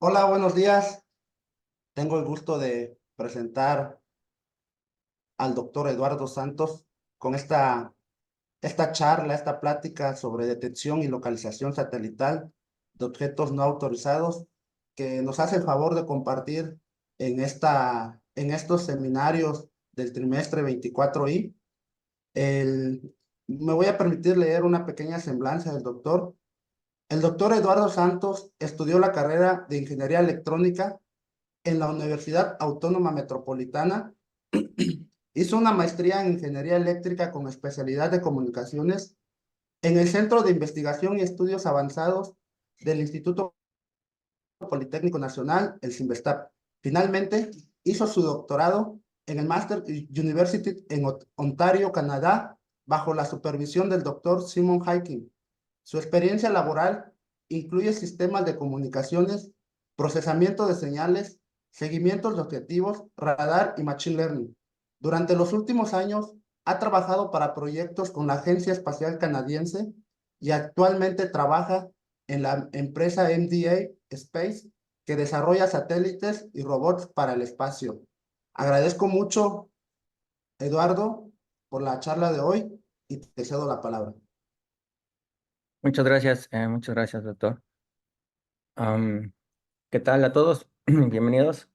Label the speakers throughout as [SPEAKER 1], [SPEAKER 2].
[SPEAKER 1] Hola, buenos días. Tengo el gusto de presentar al doctor Eduardo Santos con esta charla, esta plática sobre detección y localización satelital de objetos no autorizados que nos hace el favor de compartir en estos seminarios del trimestre 24I. Me voy a permitir leer una pequeña semblanza del doctor. El doctor Eduardo Santos estudió la carrera de Ingeniería Electrónica en la Universidad Autónoma Metropolitana. Hizo una maestría en Ingeniería Eléctrica con especialidad de Comunicaciones en el Centro de Investigación y Estudios Avanzados del Instituto Politécnico Nacional, el CINVESTAP. Finalmente, hizo su doctorado en el Master University en Ontario, Canadá, bajo la supervisión del doctor Simon Hiking. Su experiencia laboral incluye sistemas de comunicaciones, procesamiento de señales, seguimientos de objetivos, radar y machine learning. Durante los últimos años, ha trabajado para proyectos con la Agencia Espacial Canadiense y actualmente trabaja en la empresa MDA Space, que desarrolla satélites y robots para el espacio. Agradezco mucho, Eduardo, por la charla de hoy y te cedo la palabra.
[SPEAKER 2] Muchas gracias, doctor. Am, ¿Qué tal a todos? Bienvenidos.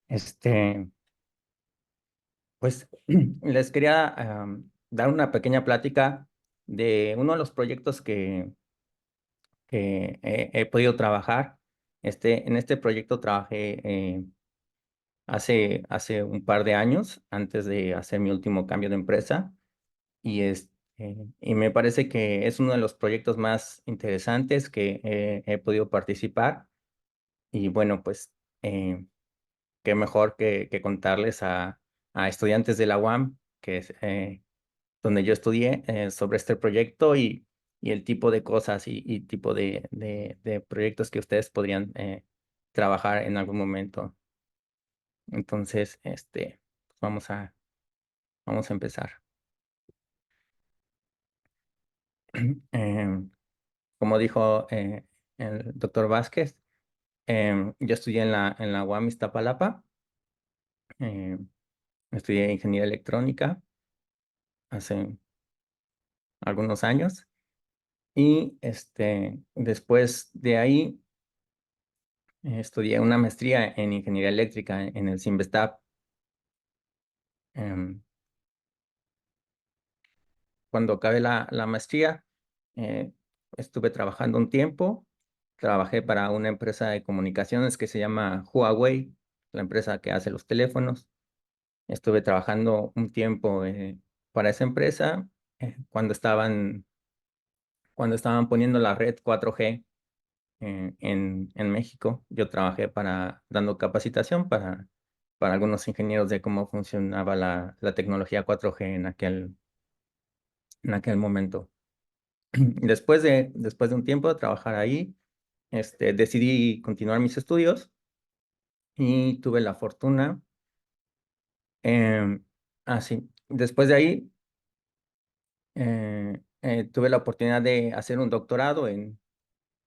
[SPEAKER 2] Este, pues les quería dar una pequeña plática de uno de los proyectos que he podido trabajar. En este proyecto trabajé hace un par de años, antes de hacer mi último cambio de empresa, y me parece que es uno de los proyectos más interesantes que he podido participar. Y bueno, pues, qué mejor que contarles a estudiantes de la UAM, que es, donde yo estudié, sobre este proyecto y el tipo de cosas y tipo de proyectos que ustedes podrían, trabajar en algún momento. Entonces, vamos a vamos a empezar. Em, Como dijo, el doctor Vázquez, yo estudié en la UAM Iztapalapa. em Estudié ingeniería electrónica hace algunos años y, después de ahí, estudié una maestría en ingeniería eléctrica en el CINVESTAP. Em, Cuando acabé la maestría, eh, estuve trabajando un tiempo. Trabajé para una empresa de comunicaciones que se llama Huawei, la empresa que hace los teléfonos. Estuve trabajando un tiempo, para esa empresa, cuando estaban poniendo la red 4G en México. Yo trabajé dando capacitación para algunos ingenieros de cómo funcionaba la tecnología 4G en aquel momento. Después de un tiempo de trabajar ahí, decidí continuar mis estudios y tuve la fortuna. Sí, después de ahí, tuve la oportunidad de hacer un doctorado en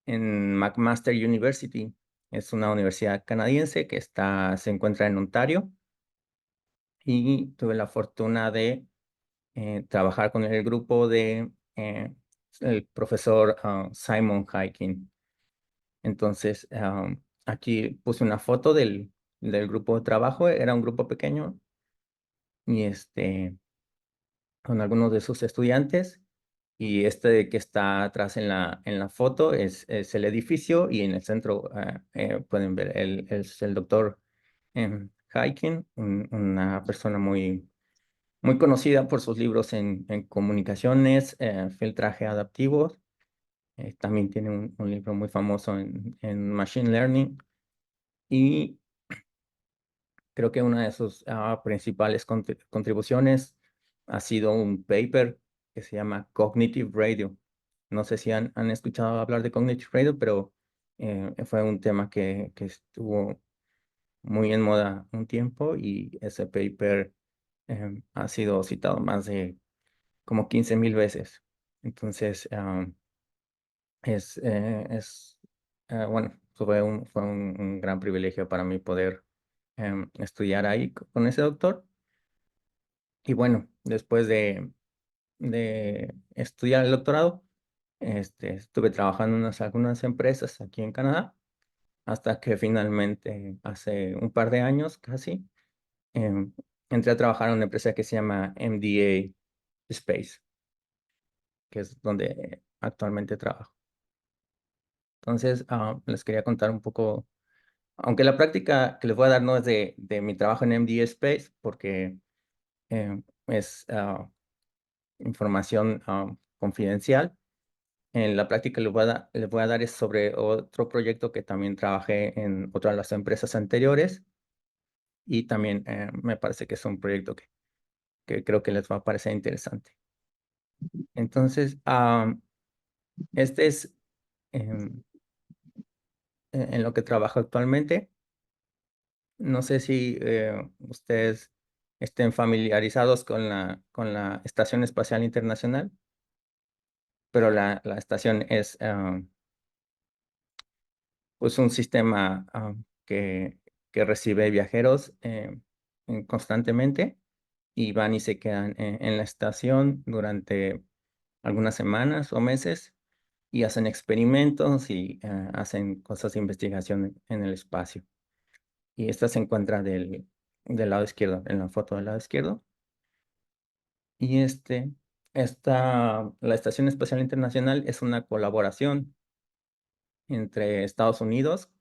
[SPEAKER 2] McMaster University. Es una universidad canadiense que se encuentra en Ontario, y tuve la fortuna de trabajar con el grupo de el profesor Simon Hiking. Entonces, aquí puse una foto del grupo de trabajo. Era un grupo pequeño y con algunos de sus estudiantes. Y que está atrás en la foto es el edificio, y en el centro, pueden ver es el doctor Hiking, una persona muy conocida por sus libros en comunicaciones, filtraje adaptivo. También tiene un libro muy famoso en Machine Learning, y creo que una de sus principales contribuciones ha sido un paper que se llama Cognitive Radio. No sé si han escuchado hablar de Cognitive Radio, pero fue un tema que estuvo muy en moda un tiempo, y ese paper ha sido citado más de como 15,000 veces. Entonces, bueno, un gran privilegio para mí poder estudiar ahí con ese doctor. Y bueno, después de estudiar el doctorado, estuve trabajando en algunas empresas aquí en Canadá, hasta que finalmente, hace un par de años casi, em, entré a trabajar en una empresa que se llama MDA Space, que es donde actualmente trabajo. Entonces, les quería contar un poco, aunque la práctica que les voy a dar no es de mi trabajo en MDA Space, porque es información confidencial. En la práctica que les voy a dar es sobre otro proyecto que también trabajé en otra de las empresas anteriores, y también me parece que es un proyecto que creo que les va a parecer interesante. Entonces, este es em, en lo que trabajo actualmente. No sé si ustedes estén familiarizados con la Estación Espacial Internacional, pero la estación es pues un sistema que recibe viajeros constantemente, y van y se quedan en la estación durante algunas semanas o meses y hacen experimentos y hacen cosas de investigación en el espacio. Y esta se encuentra del lado izquierdo, en la foto del lado izquierdo. Y la Estación Espacial Internacional es una colaboración entre Estados Unidos,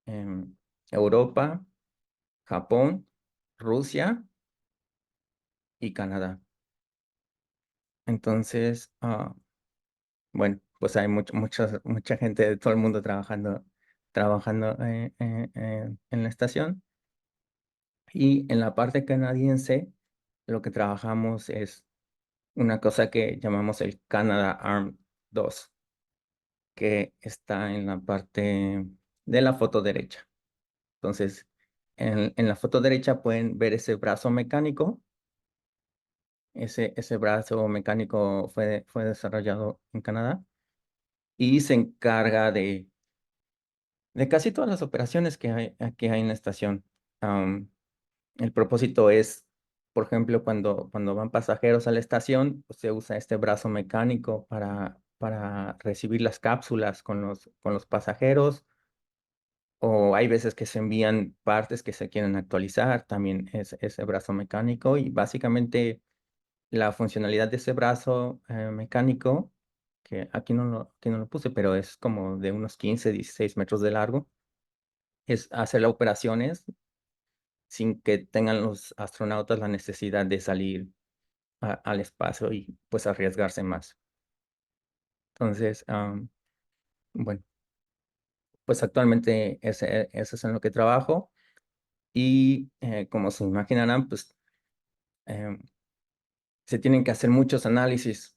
[SPEAKER 2] em, Europa, Japón, Rusia y Canadá. Entonces, bueno, pues hay mucha gente de todo el mundo trabajando en la estación. Y en la parte canadiense, lo que trabajamos es una cosa que llamamos el Canadarm2, que está en la parte de la foto derecha. Entonces, en la foto derecha pueden ver ese brazo mecánico. Ese brazo mecánico fue desarrollado en Canadá y se encarga de casi todas las operaciones que hay en la estación. El propósito es, por ejemplo, cuando van pasajeros a la estación, pues, se usa este brazo mecánico para recibir las cápsulas con los pasajeros, o hay veces que se envían partes que se quieren actualizar, también es ese brazo mecánico. Y básicamente la funcionalidad de ese brazo mecánico, que aquí no lo puse, pero es como de unos 15, 16 metros de largo, es hacer operaciones sin que tengan los astronautas la necesidad de salir al espacio y pues arriesgarse más. Entonces, bueno, pues actualmente ese es en lo que trabajo. Y como se imaginarán, pues em, se tienen que hacer muchos análisis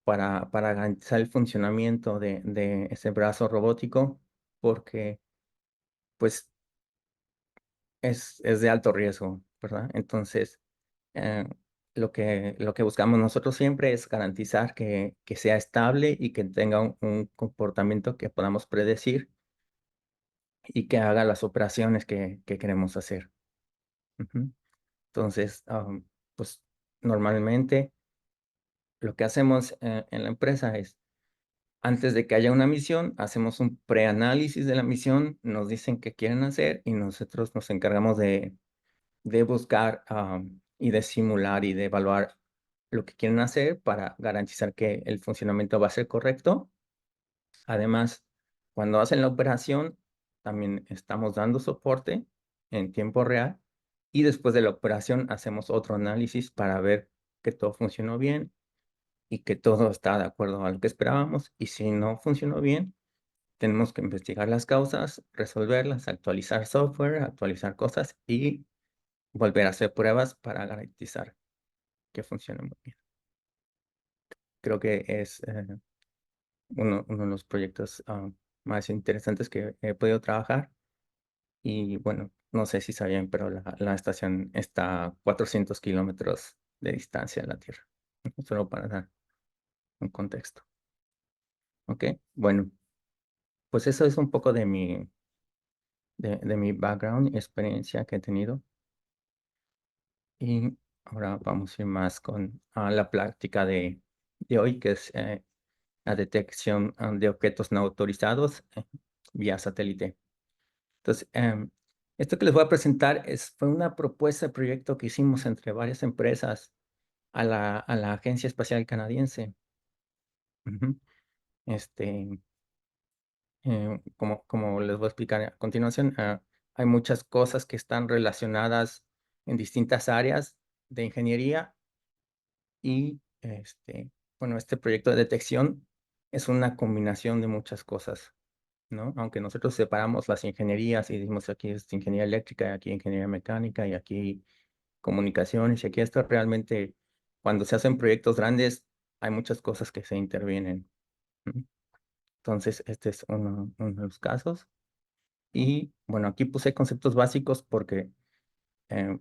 [SPEAKER 2] para garantizar el funcionamiento de ese brazo robótico, porque pues es de alto riesgo, ¿verdad? Entonces, eh, lo que buscamos nosotros siempre es garantizar que sea estable y que tenga un comportamiento que podamos predecir y que haga las operaciones que queremos hacer. Ujú. Entonces, pues normalmente lo que hacemos en la empresa es, antes de que haya una misión, hacemos un preanálisis de la misión, nos dicen qué quieren hacer y nosotros nos encargamos de buscar y de simular y de evaluar lo que quieren hacer para garantizar que el funcionamiento va a ser correcto. Además, cuando hacen la operación, también estamos dando soporte en tiempo real, y después de la operación hacemos otro análisis para ver que todo funcionó bien y que todo está de acuerdo a lo que esperábamos. Y si no funcionó bien, tenemos que investigar las causas, resolverlas, actualizar software, actualizar cosas y volver a hacer pruebas para garantizar que funcione muy bien. Creo que es uno de los proyectos más interesantes que he podido trabajar. Y bueno, no sé si sabían, pero la estación está a 400 kilómetros de distancia de la Tierra. Solo para dar un contexto. Ok, bueno, pues eso es un poco de mi background, experiencia que he tenido. Y ahora vamos a ir más con la práctica de hoy, que es la detección de objetos no autorizados vía satélite. Entonces, esto que les voy a presentar fue una propuesta de proyecto que hicimos entre varias empresas a la Agencia Espacial Canadiense. Ujú. Este, como les voy a explicar a continuación, hay muchas cosas que están relacionadas en distintas áreas de ingeniería y bueno, este proyecto de detección es una combinación de muchas cosas, ¿no? Aunque nosotros separamos las ingenierías y decimos aquí es ingeniería eléctrica, aquí ingeniería mecánica y aquí comunicaciones y aquí esto realmente, cuando se hacen proyectos grandes, hay muchas cosas que se intervienen. ¿Mm? Entonces, este es uno de los casos. Y bueno, aquí puse conceptos básicos porque eh,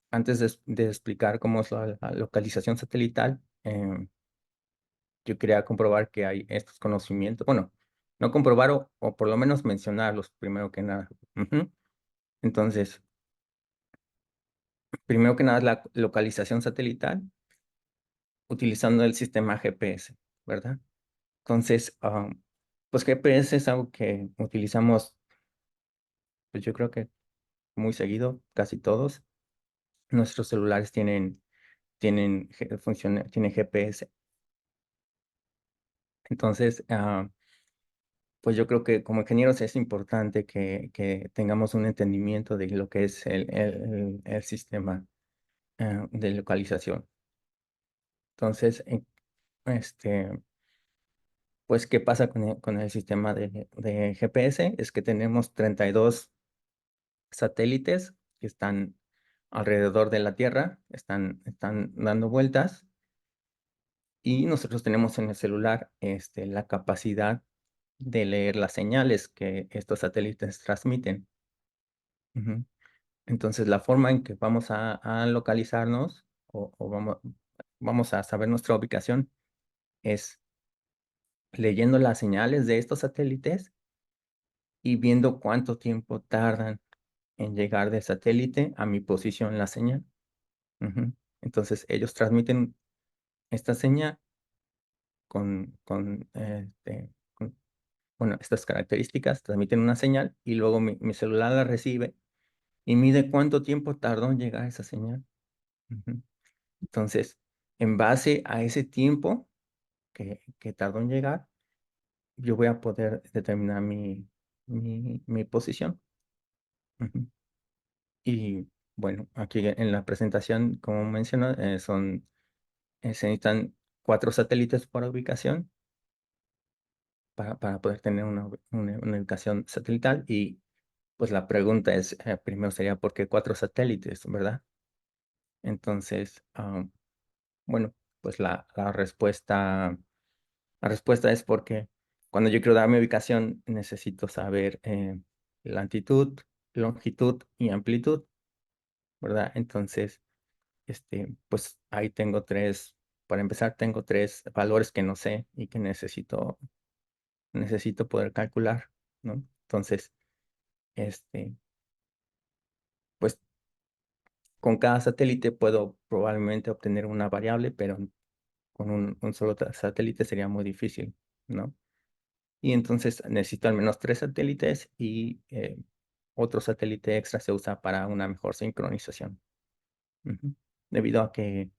[SPEAKER 2] antes de explicar cómo es la localización satelital, yo quería comprobar que hay estos conocimientos. Bueno, no comprobar o por lo menos mencionarlos primero que nada. Ujú. Entonces, primero que nada es la localización satelital utilizando el sistema GPS, ¿verdad? Entonces, pues GPS es algo que utilizamos, pues yo creo que muy seguido, casi todos. Nuestros celulares tienen GPS. Entonces, pues yo creo que como ingenieros es importante que tengamos un entendimiento de lo que es el sistema de localización. Entonces, pues, ¿qué pasa con el sistema de GPS? Es que tenemos 32 satélites que están alrededor de la Tierra, están dando vueltas y nosotros tenemos en el celular la capacidad de leer las señales que estos satélites transmiten. Ujú. Entonces, la forma en que vamos a localizarnos o vamos a saber nuestra ubicación es leyendo las señales de estos satélites y viendo cuánto tiempo tardan en llegar del satélite a mi posición en la señal. Ujú. Entonces, ellos transmiten esta señal con, bueno, estas características, transmiten una señal y luego mi celular la recibe y mide cuánto tiempo tardó en llegar esa señal. Ujú. Entonces, en base a ese tiempo que tardó en llegar, yo voy a poder determinar mi posición. Ujú. Y bueno, aquí en la presentación, como menciono, se necesitan 4 satélites por ubicación para poder tener una ubicación satelital. Y pues la pregunta es, primero sería, ¿por qué 4 satélites, verdad? Entonces, bueno, pues la respuesta es porque cuando yo quiero dar mi ubicación, necesito saber latitud, longitud y amplitud, ¿verdad? Entonces, pues ahí tengo 3, para empezar, tengo 3 valores que no sé y que necesito poder calcular, ¿no? Entonces, este, pues con cada satélite puedo probablemente obtener una variable, pero con un solo satélite sería muy difícil, ¿no? Y entonces necesito al menos 3 satélites y otro satélite extra se usa para una mejor sincronización. Ujú. Debido a que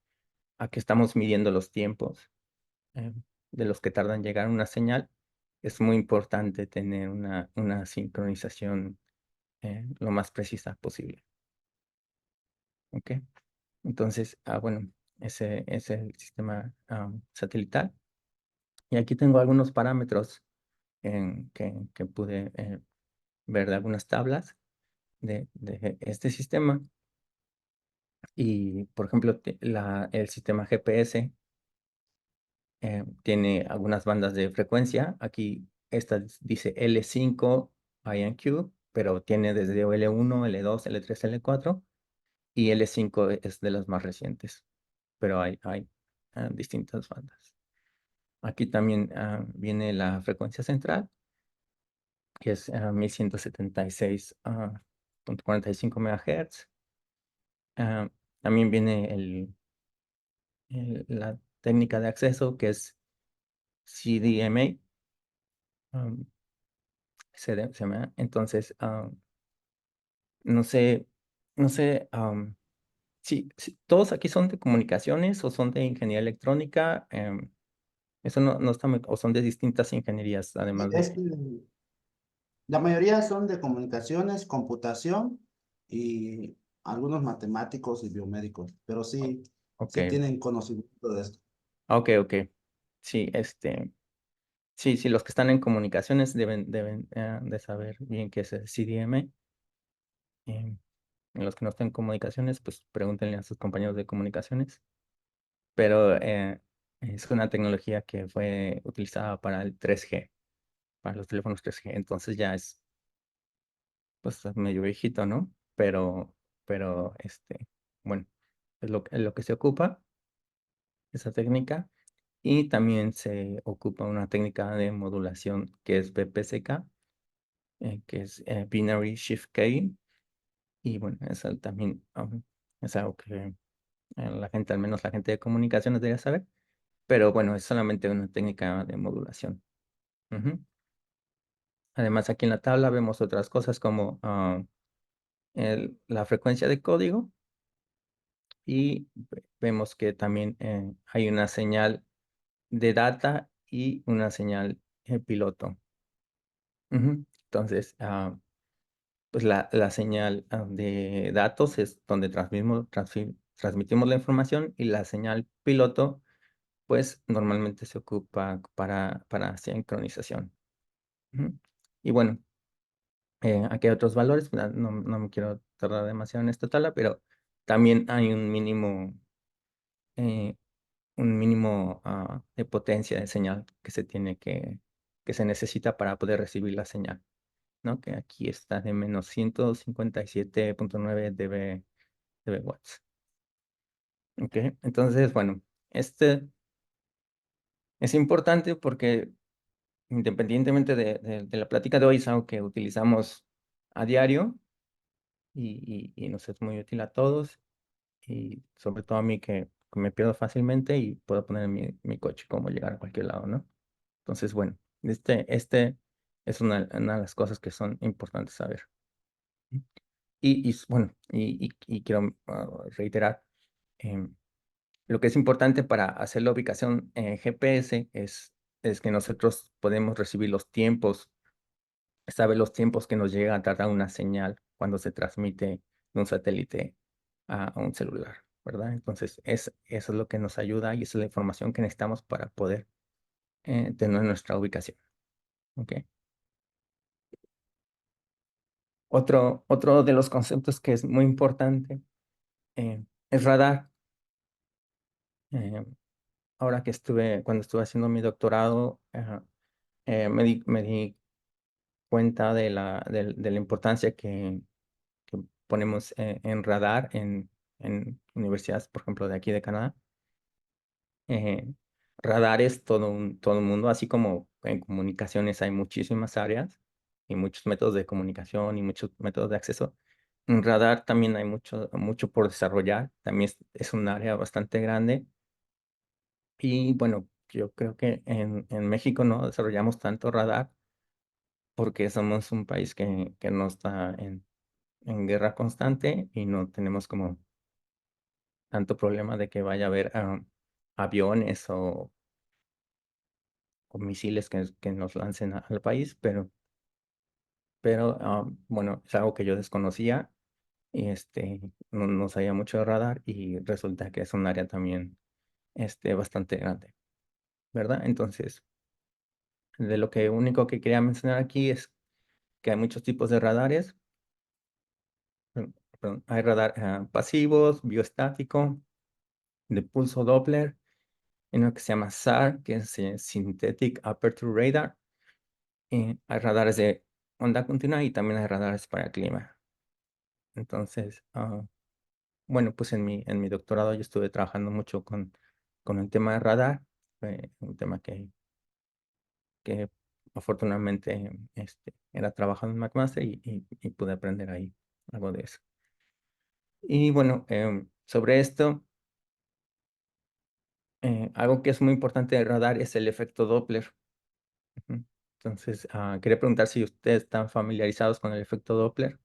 [SPEAKER 2] estamos midiendo los tiempos eh, de los que tardan en llegar una señal, es muy importante tener una sincronización lo más precisa posible. ¿Ok? Entonces, bueno, ese es el sistema satelital. Y aquí tengo algunos parámetros que pude ver de algunas tablas de este sistema. Y, por ejemplo, el sistema GPS tiene algunas bandas de frecuencia. Aquí esta dice L5 INQ, pero tiene desde L1, L2, L3, L4 y L5 es de las más recientes, pero hay distintas bandas. Aquí también viene la frecuencia central que es 1176.45 MHz. Ah, También viene la técnica de acceso, que es CDMA. Entonces, no sé, no sé si todos aquí son de comunicaciones o son de ingeniería electrónica. Eso no está o son de distintas ingenierías,
[SPEAKER 1] Y
[SPEAKER 2] además de...
[SPEAKER 1] la mayoría son de comunicaciones, computación y algunos matemáticos y biomédicos, pero sí,
[SPEAKER 2] Ok,
[SPEAKER 1] sí tienen conocimiento de esto.
[SPEAKER 2] ok. Sí, sí, los que están en comunicaciones deben de saber bien qué es el CDMA. em, En los que no están en comunicaciones, pues pregúntenle a sus compañeros de comunicaciones. Pero es una tecnología que fue utilizada para el 3G, para los teléfonos 3G. Entonces ya es, pues, medio viejito, ¿no? Pero, bueno, es lo que se ocupa, esa técnica. Y también se ocupa una técnica de modulación que es BPSK, que es Binary Shift Keying. Y bueno, eso también es algo que la gente, al menos la gente de comunicaciones, debería saber. Pero bueno, es solamente una técnica de modulación. Ujú. Además, aquí en la tabla vemos otras cosas como la frecuencia de código, y vemos que también hay una señal de data y una señal piloto. Ujú. Entonces, pues la señal de datos es donde transmitimos la información, y la señal piloto, pues normalmente se ocupa para sincronización. Ujú. Y bueno, aquí hay otros valores. No me quiero tardar demasiado en esta tabla, pero también hay eh, un mínimo de potencia de señal que se necesita para poder recibir la señal, ¿no? Que aquí está de menos 157.9 dB watts. ¿Ok? Entonces, bueno, este es importante porque, independientemente de la plática de hoy, es algo que utilizamos a diario, y nos es muy útil a todos, y sobre todo a mí, que me pierdo fácilmente y puedo poner en mi coche cómo llegar a cualquier lado, ¿no? Entonces, bueno, este es una de las cosas que son importantes saber. Bueno, y quiero reiterar, em, lo que es importante para hacer la ubicación en GPS es que nosotros podemos recibir los tiempos, sabe los tiempos que nos llega a tardar una señal cuando se transmite de un satélite a un celular, ¿verdad? Entonces, eso es lo que nos ayuda, y esa es la información que necesitamos para poder tener nuestra ubicación. ¿Ok? Otro de los conceptos que es muy importante es radar. Eh, Ahora cuando estuve haciendo mi doctorado, me di cuenta de la importancia que ponemos en radar en universidades, por ejemplo, de aquí de Canadá. Eh, Radar es todo un mundo, así como en comunicaciones hay muchísimas áreas y muchos métodos de comunicación y muchos métodos de acceso. En radar también hay mucho por desarrollar. También es un área bastante grande. Y bueno, yo creo que en México no desarrollamos tanto radar porque somos un país que no está en guerra constante, y no tenemos como tanto problema de que vaya a haber aviones o misiles que nos lancen al país, pero bueno, es algo que yo desconocía, y no sabía mucho de radar, y resulta que es un área también bastante grande, ¿verdad? Entonces, de lo que único que quería mencionar aquí es que hay muchos tipos de radares. Perdón, hay radar pasivos, bioestático, de pulso Doppler, hay uno que se llama SAR, que es Synthetic Aperture Radar. Hay radares de onda continua, y también hay radares para el clima. Entonces, bueno, pues en mi doctorado yo estuve trabajando mucho con el tema de radar. Fue un tema que afortunadamente era trabajando en McMaster y pude aprender ahí algo de eso. Y bueno, sobre esto, algo que es muy importante del radar es el efecto Doppler. Ujú. Entonces, quería preguntar si ustedes están familiarizados con el efecto Doppler.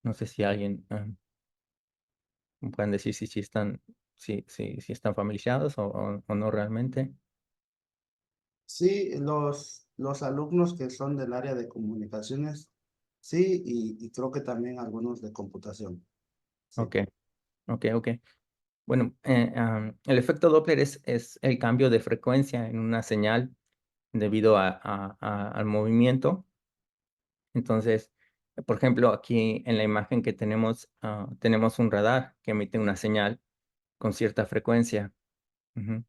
[SPEAKER 2] No sé si alguien me pueden decir si están, si están familiarizados o no realmente.
[SPEAKER 1] Sí, los alumnos que son del área de comunicaciones, sí, y creo que también algunos de computación. Sí.
[SPEAKER 2] Ok, ok. Bueno, el efecto Doppler es el cambio de frecuencia en una señal debido al movimiento. Entonces, por ejemplo, aquí en la imagen que tenemos, tenemos un radar que emite una señal con cierta frecuencia. Ujú.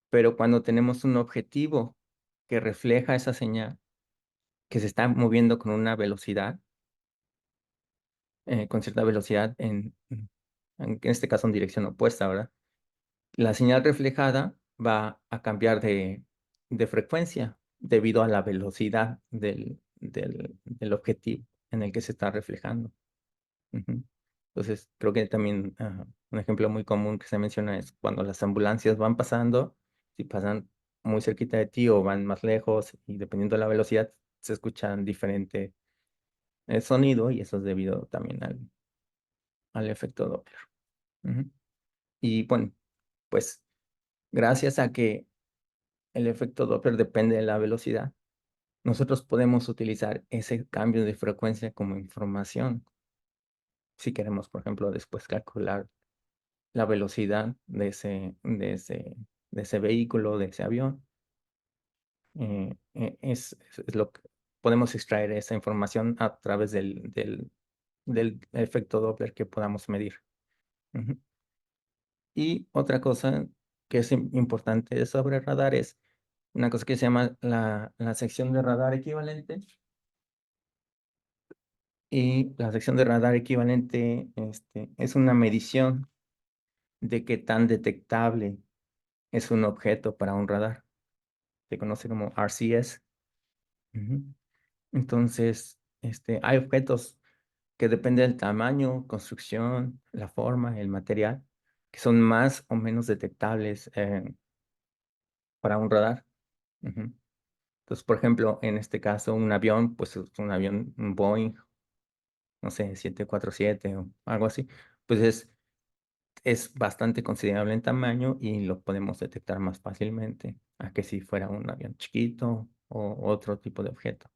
[SPEAKER 2] Pero cuando tenemos un objetivo que refleja esa señal, que se está moviendo con una velocidad, con cierta velocidad en este caso en dirección opuesta, ¿verdad? La señal reflejada va a cambiar de frecuencia debido a la velocidad del objetivo en el que se está reflejando. Ujú. Entonces, creo que también un ejemplo muy común que se menciona es cuando las ambulancias van pasando, si pasan muy cerquita de ti o van más lejos y dependiendo de la velocidad, se escuchan diferente sonido y eso es debido también al efecto Doppler. Ujú. Y bueno, pues gracias a que el efecto Doppler depende de la velocidad, nosotros podemos utilizar ese cambio de frecuencia como información. Si queremos, por ejemplo, después calcular la velocidad de ese vehículo, de ese avión, es lo que podemos extraer esa información a través del efecto Doppler que podamos medir. Ujú. Y otra cosa que es importante sobre radar es una cosa que se llama la sección de radar equivalente. Y la sección de radar equivalente es una medición de qué tan detectable es un objeto para un radar. Se conoce como RCS. Ujú. Entonces, hay objetos que dependen del tamaño, construcción, la forma, el material, que son más o menos detectables para un radar. Ujú. Entonces, por ejemplo, en este caso, un avión, pues es un avión, un Boeing, no sé, 747 o algo así, pues es bastante considerable en tamaño y lo podemos detectar más fácilmente a que si fuera un avión chiquito o otro tipo de objeto,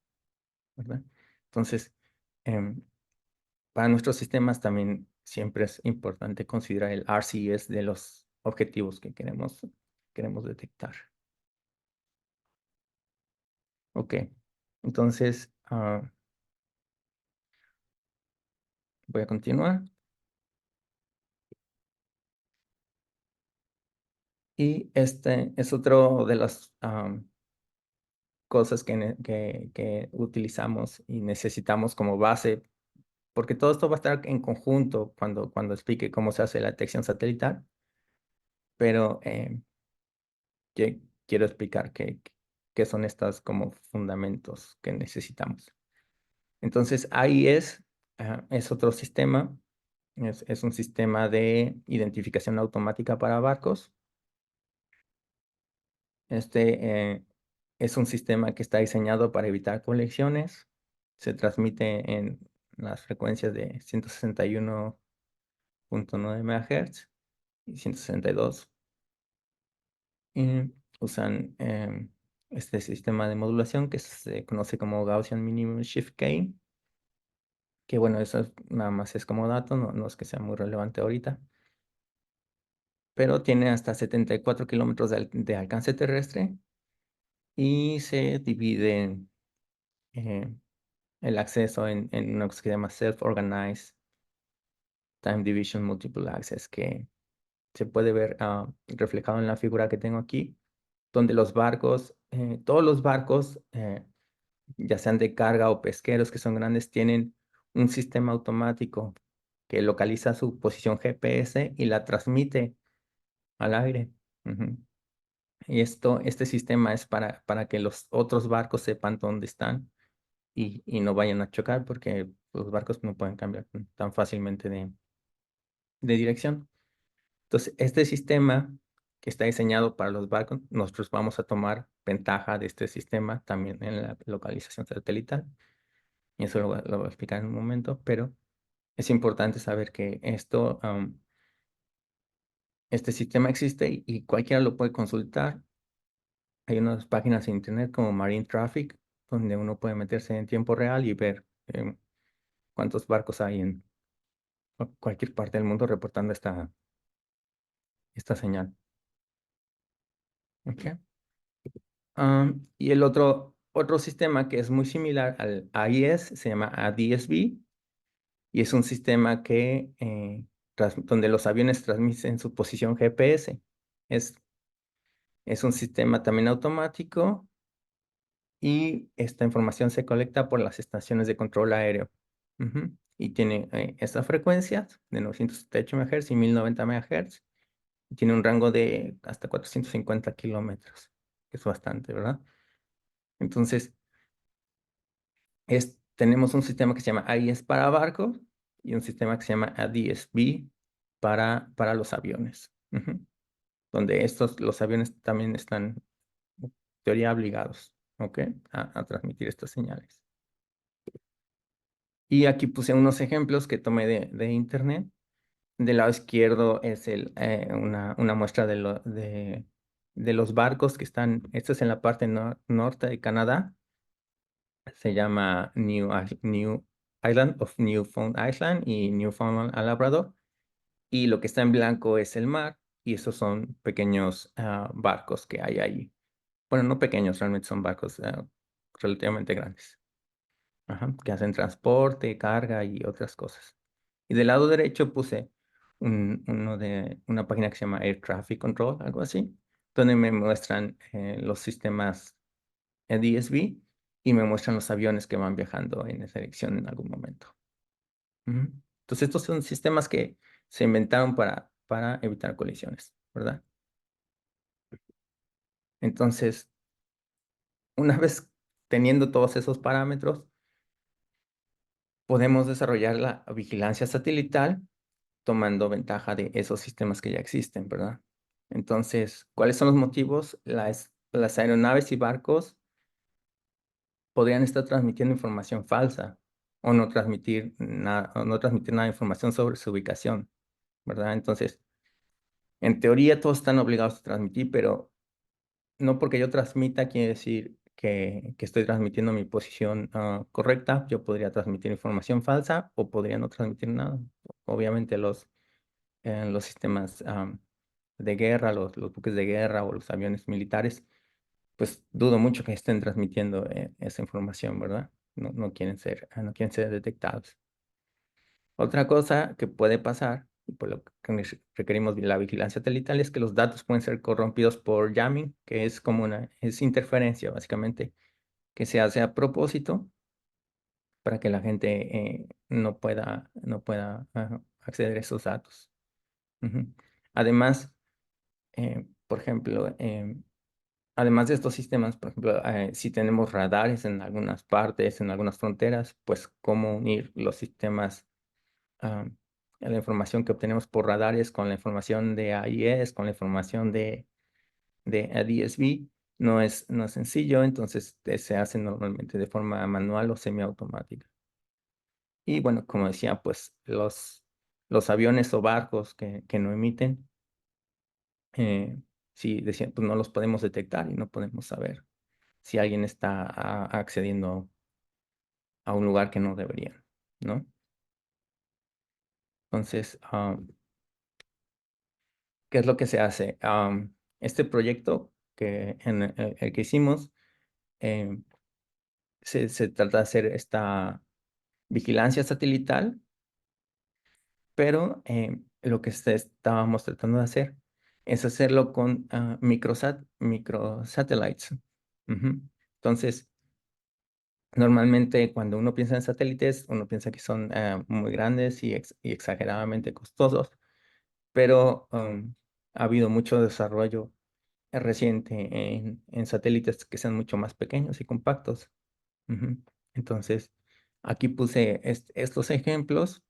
[SPEAKER 2] ¿verdad? Entonces, em, para nuestros sistemas también siempre es importante considerar el RCS de los objetivos que queremos detectar. Ok, entonces voy a continuar. Y este es otro de las cosas que utilizamos y necesitamos como base, porque todo esto va a estar en conjunto cuando explique cómo se hace la detección satelital, pero quiero explicar qué son estos como fundamentos que necesitamos. Entonces, AIS es otro sistema, es un sistema de identificación automática para barcos. Este es un sistema que está diseñado para evitar colisiones. Se transmite en las frecuencias de 161.9 MHz y 162. Y usan este sistema de modulación que se conoce como Gaussian Minimum Shift Gain, que bueno, nada más es como dato, no es que sea muy relevante ahorita, pero tiene hasta 74 kilómetros de alcance terrestre y se divide eh, el acceso en una cosa que se llama Self-Organized Time Division Multiple Access, que se puede ver reflejado en la figura que tengo aquí, donde los barcos, todos los barcos, ya sean de carga o pesqueros que son grandes, tienen un sistema automático que localiza su posición GPS y la transmite al aire. Ujú. este sistema es para que los otros barcos sepan dónde están y no vayan a chocar porque los barcos no pueden cambiar tan fácilmente de dirección. Entonces, este sistema que está diseñado para los barcos, nosotros vamos a tomar ventaja de este sistema también en la localización satelital. Y eso lo voy a explicar en un momento, pero es importante saber que este sistema existe y cualquiera lo puede consultar. Hay unas páginas en internet como Marine Traffic, donde uno puede meterse en tiempo real y ver cuántos barcos hay en cualquier parte del mundo reportando esta señal. ¿Ok? Y el otro sistema que es muy similar al AIS se llama ADS-B y es un sistema donde los aviones transmiten su posición GPS. Es un sistema también automático y esta información se colecta por las estaciones de control aéreo. Y tiene estas frecuencias de 978 MHz y 1090 MHz. Y tiene un rango de hasta 450 kilómetros, que es bastante, ¿verdad? Entonces, tenemos un sistema que se llama AIS para barcos y un sistema que se llama ADS-B para los aviones, donde los aviones también están, en teoría, obligados, ¿ok? A transmitir estas señales. Y aquí puse unos ejemplos que tomé de internet. Del lado izquierdo es una muestra de los barcos que están, esto es en la parte norte de Canadá, se llama New Island of Newfoundland Island y Newfoundland a Labrador, y lo que está en blanco es el mar, y esos son pequeños barcos que hay ahí. Bueno, no pequeños, realmente son barcos relativamente grandes. Ajá, que hacen transporte, carga y otras cosas. Y del lado derecho puse uno de una página que se llama Air Traffic Control, algo así, donde me muestran los sistemas DSV y me muestran los aviones que van viajando en esa dirección en algún momento. Entonces, estos son sistemas que se inventaron para evitar colisiones, ¿verdad? Entonces, una vez teniendo todos esos parámetros, podemos desarrollar la vigilancia satelital tomando ventaja de esos sistemas que ya existen, ¿verdad? Entonces, ¿cuáles son los motivos? Las aeronaves y barcos podrían estar transmitiendo información falsa o no transmitir nada de información sobre su ubicación, ¿verdad? Entonces, en teoría todos están obligados a transmitir, pero no porque yo transmita quiere decir que estoy transmitiendo mi posición correcta. Yo podría transmitir información falsa o podría no transmitir nada. Obviamente los sistemas de guerra, los buques de guerra o los aviones militares, pues dudo mucho que estén transmitiendo esa información, ¿verdad? No quieren ser detectados. Otra cosa que puede pasar, y por lo que requerimos la vigilancia satelital, es que los datos pueden ser corrompidos por jamming, que es interferencia, básicamente, que se hace a propósito para que la gente no pueda acceder a esos datos. Además, por ejemplo, además de estos sistemas, por ejemplo, si tenemos radares en algunas partes, en algunas fronteras, pues cómo unir los sistemas, ah, la información que obtenemos por radares con la información de AIS, con la información de ADS-B, no es sencillo, entonces se hace normalmente de forma manual o semiautomática. Y bueno, como decía, pues los aviones o barcos que no emiten, sí, decían, pues no los podemos detectar y no podemos saber si alguien está accediendo a un lugar que no deberían, ¿no? Entonces, ¿qué es lo que se hace? Este proyecto el que hicimos, em, se trata de hacer esta vigilancia satelital, pero lo que estábamos tratando de hacer es hacerlo con microsatellites. Entonces, normalmente cuando uno piensa en satélites, uno piensa que son muy grandes y exageradamente costosos, pero ha habido mucho desarrollo reciente en satélites que sean mucho más pequeños y compactos. Ujú. Entonces, aquí puse estos ejemplos.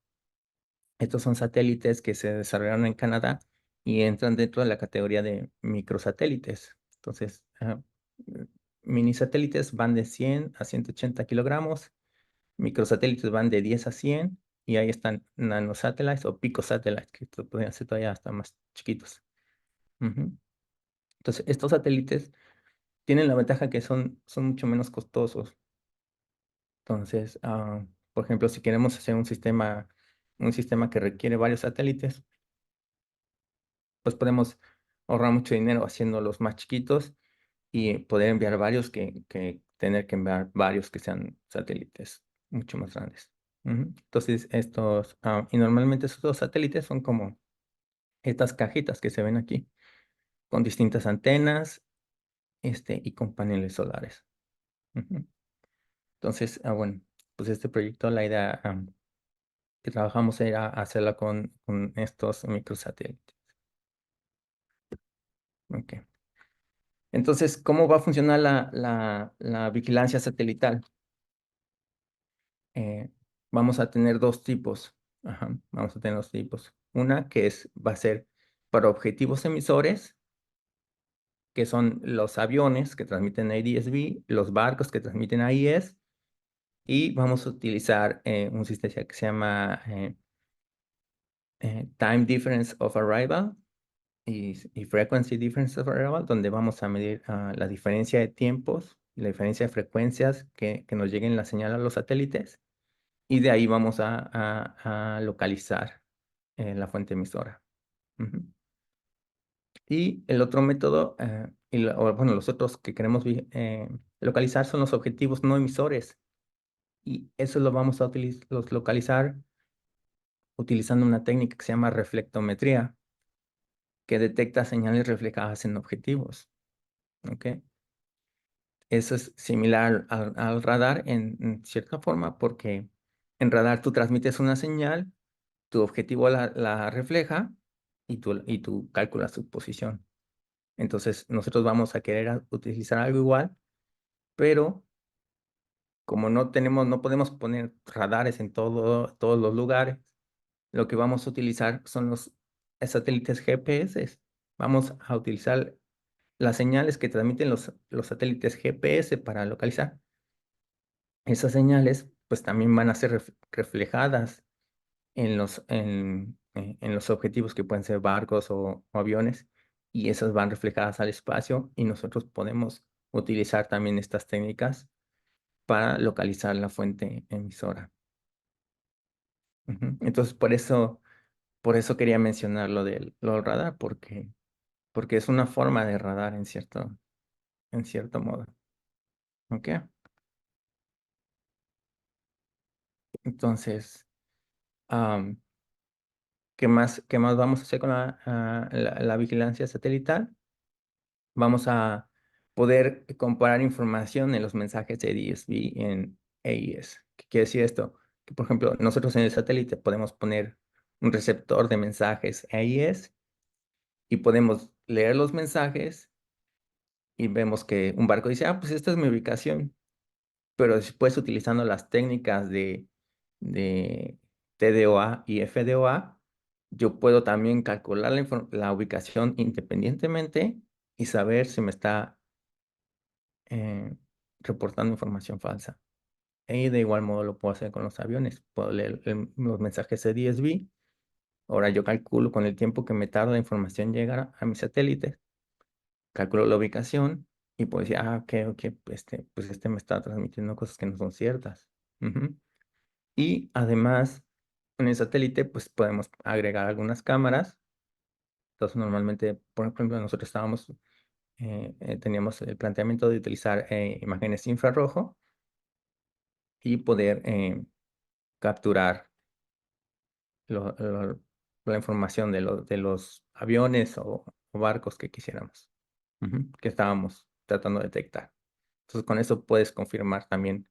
[SPEAKER 2] Estos son satélites que se desarrollaron en Canadá y entran dentro de la categoría de microsatélites. Entonces, mini satélites van de 100 a 180 kilogramos, microsatélites van de 10 a 100 y ahí están nanosatélites o picosatélites que podrían ser todavía hasta más chiquitos. Ujú. Entonces, estos satélites tienen la ventaja que son mucho menos costosos. Entonces, por ejemplo, si queremos hacer un sistema que requiere varios satélites, pues podemos ahorrar mucho dinero haciendo los más chiquitos y poder enviar varios que tener que enviar varios que sean satélites mucho más grandes. Ujú. Entonces, y normalmente estos dos satélites son como estas cajitas que se ven aquí, con distintas antenas, y con paneles solares. Ujú. Entonces, bueno, pues este proyecto, la idea que trabajamos era hacerla con estos microsatélites. Ok. Entonces, ¿cómo va a funcionar la vigilancia satelital? Eh, Vamos a tener dos tipos. Ajá, vamos a tener dos tipos. Una que va a ser para objetivos emisores, que son los aviones que transmiten ADS-B, los barcos que transmiten AIS, y vamos a utilizar un sistema que se llama Time Difference of Arrival y Frequency Difference of Arrival, donde vamos a medir la diferencia de tiempos y la diferencia de frecuencias que nos lleguen la señal a los satélites, y de ahí vamos a localizar la fuente emisora. Ujú. Y el otro método, bueno, los otros que queremos localizar son los objetivos no emisores, y eso lo vamos a localizar utilizando una técnica que se llama reflectometría, que detecta señales reflejadas en objetivos. ¿Ok? Eso es similar al radar en cierta forma, porque en radar tú transmites una señal, tu objetivo la refleja y tú calculas su posición. Entonces, nosotros vamos a querer utilizar algo igual, pero como no podemos poner radares en todos los lugares, lo que vamos a utilizar son los satélites GPS. Vamos a utilizar las señales que transmiten los satélites GPS para localizar. Esas señales, pues también van a ser reflejadas en los objetivos que pueden ser barcos o aviones, y esas van reflejadas al espacio, y nosotros podemos utilizar también estas técnicas para localizar la fuente emisora. Ujú. Entonces, por eso quería mencionar lo del radar, porque es una forma de radar en cierto modo. ¿Ok? Entonces, am, ¿qué más vamos a hacer con la vigilancia satelital? Vamos a poder comparar información en los mensajes de DSB en AES. ¿Qué quiere decir esto? Que, por ejemplo, nosotros en el satélite podemos poner un receptor de mensajes AES y podemos leer los mensajes y vemos que un barco dice, pues esta es mi ubicación. Pero después, utilizando las técnicas de TDOA y FDOA, yo puedo también calcular la ubicación independientemente y saber si me está eh, reportando información falsa. Y de igual modo lo puedo hacer con los aviones. Puedo leer los mensajes de DSB. Ahora yo calculo con el tiempo que me tarda la información llegar a mi satélite, calculo la ubicación y puedo decir, ok, ok, pues este me está transmitiendo cosas que no son ciertas. Ujú. Y además, en el satélite, pues podemos agregar algunas cámaras. Entonces, normalmente, por ejemplo, nosotros teníamos el planteamiento de utilizar imágenes infrarrojo y poder capturar la información de los aviones o barcos que quisiéramos, que estábamos tratando de detectar. Entonces, con eso puedes confirmar también,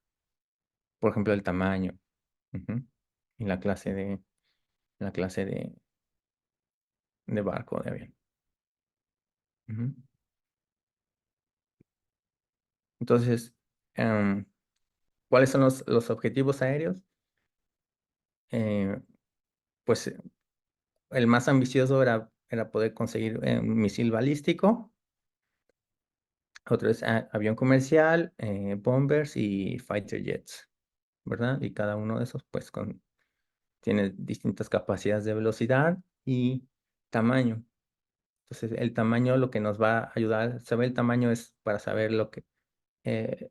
[SPEAKER 2] por ejemplo, el tamaño, ujú, y la clase de barco o de avión. Ujú. Entonces, ¿cuáles son los objetivos aéreos? Pues el más ambicioso era poder conseguir un misil balístico. Otro es avión comercial, bombers y fighter jets, ¿verdad? Y cada uno de esos, pues, tiene distintas capacidades de velocidad y tamaño. Entonces, el tamaño lo que nos va a ayudar, saber el tamaño es para saber lo que, eh,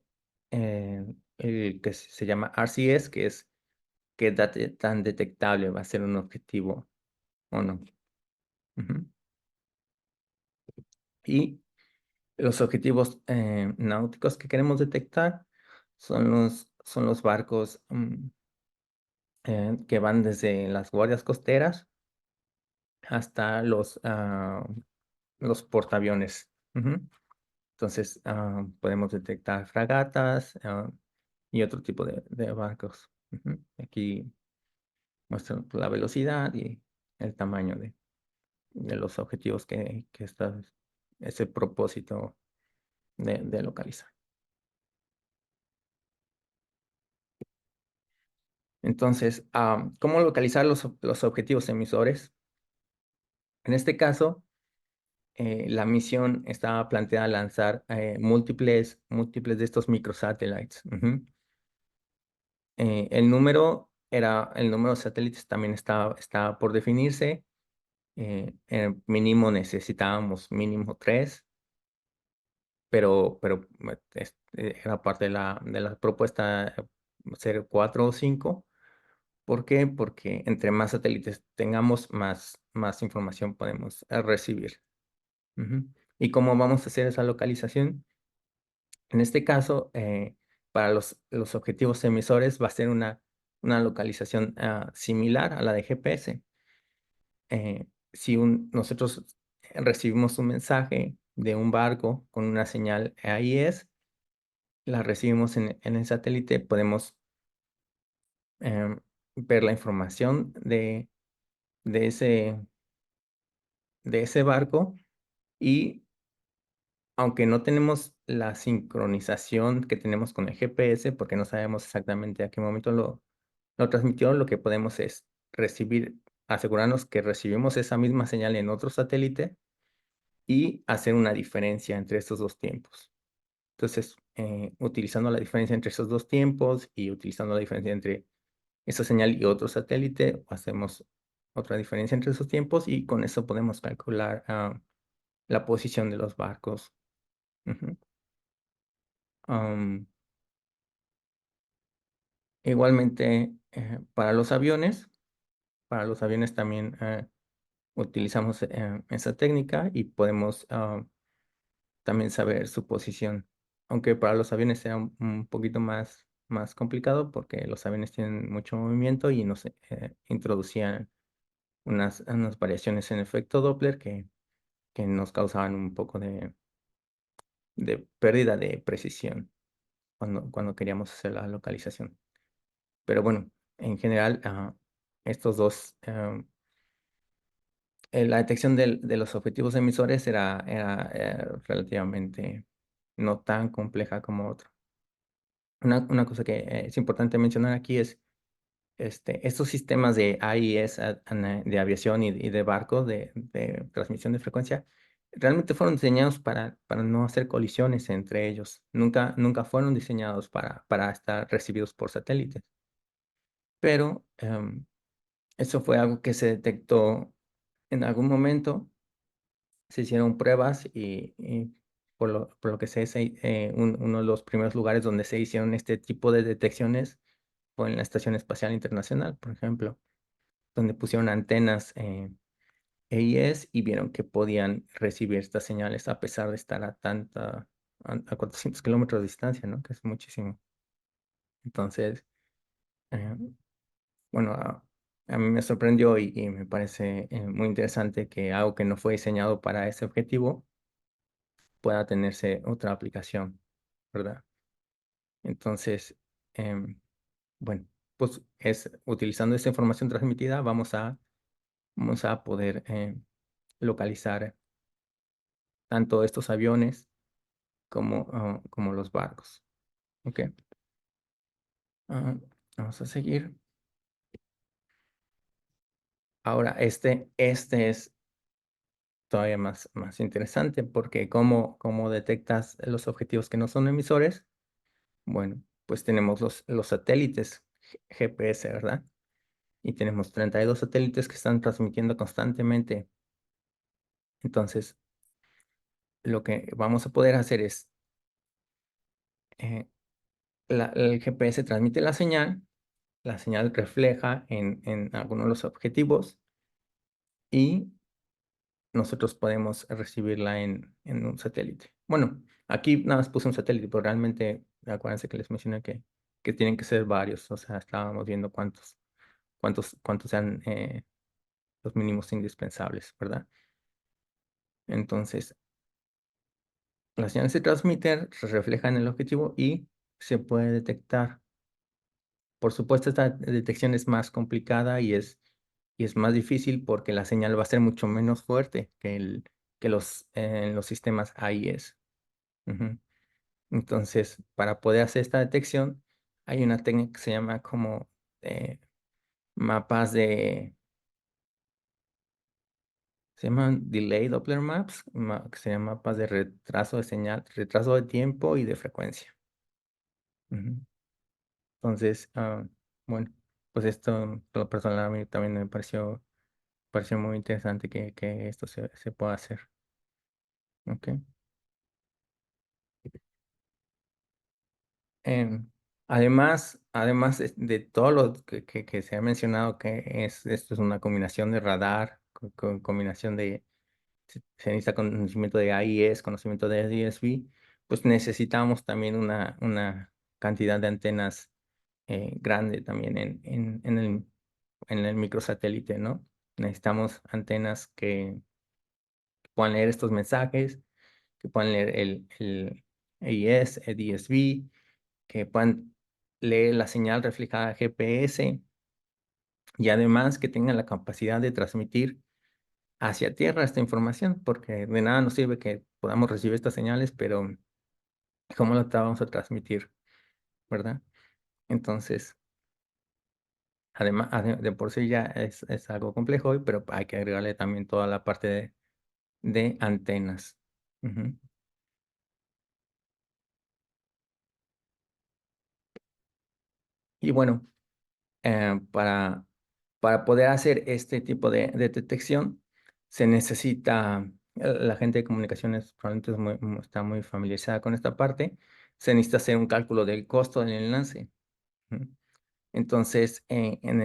[SPEAKER 2] el que se llama RCS, que es qué tan detectable va a ser un objetivo o no. Ujú. Y los objetivos náuticos que queremos detectar son los barcos que van desde las guardias costeras hasta los portaaviones. Ujú. Entonces, podemos detectar fragatas y otro tipo de barcos. Ujú. Aquí muestran la velocidad y el tamaño de los objetivos que está ese propósito de localizar. Entonces, ¿cómo localizar los objetivos emisores? En este caso, la misión estaba planteada lanzar múltiples de estos microsatellites. Ujú. El número de satélites también estaba por definirse. Mínimo necesitábamos mínimo 3, pero era parte de la propuesta ser 4 o 5. ¿Por qué? Porque entre más satélites tengamos, más información podemos recibir. Ujú. ¿Y cómo vamos a hacer esa localización? En este caso, para los objetivos emisores va a ser una localización similar a la de GPS. Si nosotros recibimos un mensaje de un barco con una señal AIS, la recibimos en el satélite, podemos em, ver la información de ese barco y aunque no tenemos la sincronización que tenemos con el GPS, porque no sabemos exactamente a qué momento lo transmitió, lo que podemos es asegurarnos que recibimos esa misma señal en otro satélite y hacer una diferencia entre estos dos tiempos. Entonces, utilizando la diferencia entre esos dos tiempos y utilizando la diferencia entre esa señal y otro satélite, hacemos otra diferencia entre esos tiempos y con eso podemos calcular la posición de los barcos. Ujú. Am, Igualmente, para los aviones también utilizamos esa técnica y podemos también saber su posición. Aunque para los aviones sea un poquito más complicado porque los aviones tienen mucho movimiento y nos introducían unas variaciones en efecto Doppler que nos causaban un poco de pérdida de precisión cuando queríamos hacer la localización. Pero bueno, en general, estos dos, la detección de los objetivos emisores era relativamente no tan compleja como otro. Una cosa que es importante mencionar aquí es estos sistemas de AIS, de aviación y de barcos de transmisión de frecuencia, realmente fueron diseñados para no hacer colisiones entre ellos. Nunca fueron diseñados para estar recibidos por satélites. Pero eso fue algo que se detectó en algún momento. Se hicieron pruebas y por lo que sé, uno de los primeros lugares donde se hicieron este tipo de detecciones fue en la Estación Espacial Internacional, por ejemplo, donde pusieron antenas AIS y vieron que podían recibir estas señales a pesar de estar a 400 kilómetros de distancia, ¿no? Que es muchísimo. Entonces, eh, bueno, a mí me sorprendió y me parece muy interesante que algo que no fue diseñado para ese objetivo pueda tenerse otra aplicación, ¿verdad? Entonces, bueno, pues utilizando esa información transmitida, vamos a poder localizar tanto estos aviones como los barcos. ¿Ok? Ah, vamos a seguir. Ahora, este es todavía más interesante porque ¿cómo detectas los objetivos que no son emisores? Bueno, pues tenemos los satélites GPS, ¿verdad? Y tenemos 32 satélites que están transmitiendo constantemente. Entonces, lo que vamos a poder hacer es, eh, el GPS transmite la señal refleja en algunos de los objetivos y nosotros podemos recibirla en un satélite. Bueno, aquí nada más puse un satélite, pero realmente acuérdense que les mencioné que tienen que ser varios, o sea, estábamos viendo cuántos sean los mínimos indispensables, ¿verdad? Entonces, la señal se transmite, se refleja en el objetivo y se puede detectar. Por supuesto, esta detección es más complicada y es más difícil porque la señal va a ser mucho menos fuerte que los sistemas AIS. Ujú. Entonces, para poder hacer esta detección, hay una técnica que se llama como mapas se llaman Delay Doppler Maps, que se llaman mapas de retraso de señal, retraso de tiempo y de frecuencia. Ujú. Entonces, bueno, pues esto, por lo personal, a mí también me pareció muy interesante que esto se pueda hacer. ¿Ok? Em, además de todo lo que se ha mencionado, esto es una combinación de radar, con combinación se necesita conocimiento de AIS, conocimiento de DSV, pues necesitamos también una cantidad de antenas grande también en el microsatélite, ¿no? Necesitamos antenas que puedan leer estos mensajes, que puedan leer el AIS, el DSV, que puedan leer la señal reflejada GPS y además que tengan la capacidad de transmitir hacia tierra esta información, porque de nada nos sirve que podamos recibir estas señales, pero ¿cómo la vamos a transmitir, verdad? Entonces, además, de por sí ya es algo complejo hoy, pero hay que agregarle también toda la parte de antenas. Ujú. Y bueno, para poder hacer este tipo de detección, se necesita, la gente de comunicaciones probablemente está muy familiarizada con esta parte, se necesita hacer un cálculo del costo del enlace. Ujú. Entonces, en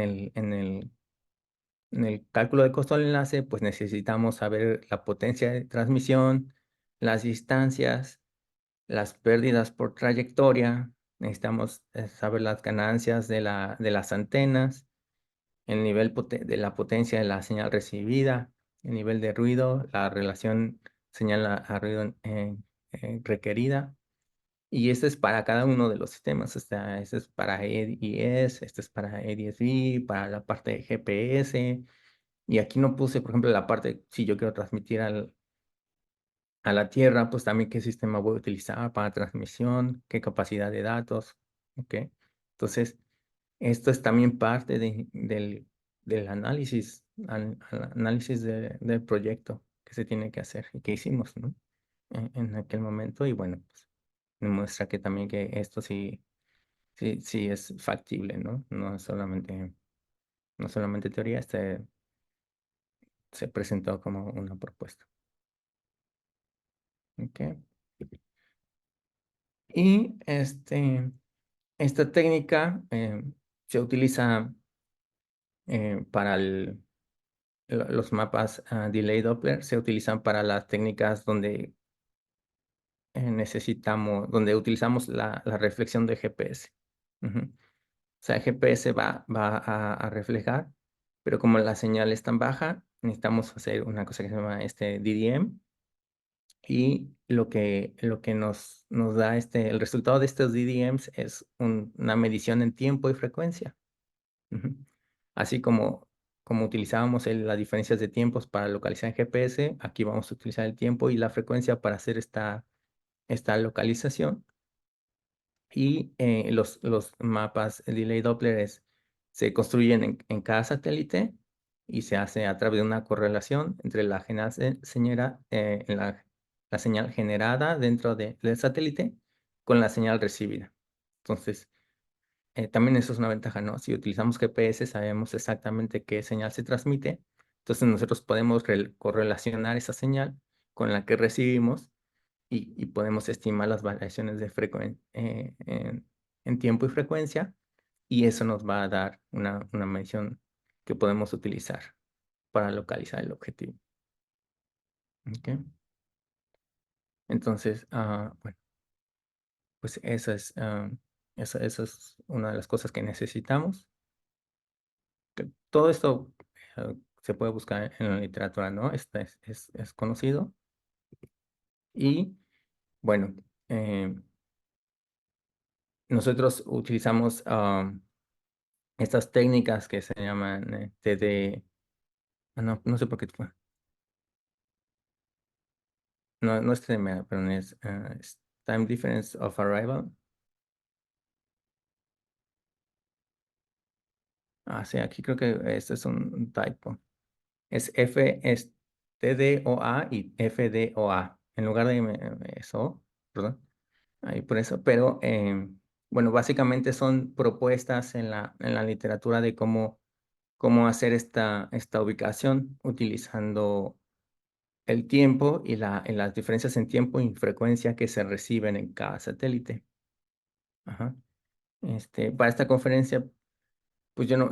[SPEAKER 2] el cálculo de costo del enlace, pues necesitamos saber la potencia de transmisión, las distancias, las pérdidas por trayectoria, necesitamos saber las ganancias de las antenas, el nivel de la potencia de la señal recibida, el nivel de ruido, la relación señal a ruido requerida. Y esto es para cada uno de los sistemas. Este es para ADS, este es para ADS-B, para la parte de GPS. Y aquí no puse, por ejemplo, la parte, si yo quiero transmitir a la Tierra, pues también qué sistema voy a utilizar para transmisión, qué capacidad de datos. ¿Ok? Entonces, esto es también parte del análisis, análisis del proyecto que se tiene que hacer y que hicimos, ¿no? En aquel momento. Y bueno, pues demuestra que también que esto sí es factible, ¿no? No solamente teoría, se presentó como una propuesta. ¿Ok? Y esta técnica se utiliza para los mapas Delay Doppler, se utilizan para las técnicas donde utilizamos la reflexión de GPS. Ujú. O sea, el GPS va a reflejar, pero como la señal es tan baja, necesitamos hacer una cosa que se llama DDM. Y lo que nos da el resultado de estos DDMs es una medición en tiempo y frecuencia. Ujú. Así como utilizábamos las diferencias de tiempos para localizar en GPS, aquí vamos a utilizar el tiempo y la frecuencia para hacer esta localización. Y los mapas delay Doppler se construyen en cada satélite y se hace a través de una correlación entre la la señal generada dentro del satélite con la señal recibida. Entonces, también eso es una ventaja, ¿no? Si utilizamos GPS, sabemos exactamente qué señal se transmite. Entonces, nosotros podemos correlacionar esa señal con la que recibimos y podemos estimar las variaciones de en tiempo y frecuencia, y eso nos va a dar una medición que podemos utilizar para localizar el objetivo. ¿Ok? Entonces, bueno, pues eso es una de las cosas que necesitamos. Todo esto se puede buscar en la literatura, ¿no? Es conocido. Y bueno, nosotros utilizamos estas técnicas que se llaman no sé por qué fue. No es TDMA, perdón, es Time Difference of Arrival. Sí, aquí creo que este es un typo. Es TDOA y FDOA. En lugar de eso, perdón. Ahí por eso. Pero bueno, básicamente son propuestas en la literatura de cómo hacer esta ubicación utilizando el tiempo y las diferencias en tiempo y frecuencia que se reciben en cada satélite. Ajá. Para esta conferencia, pues yo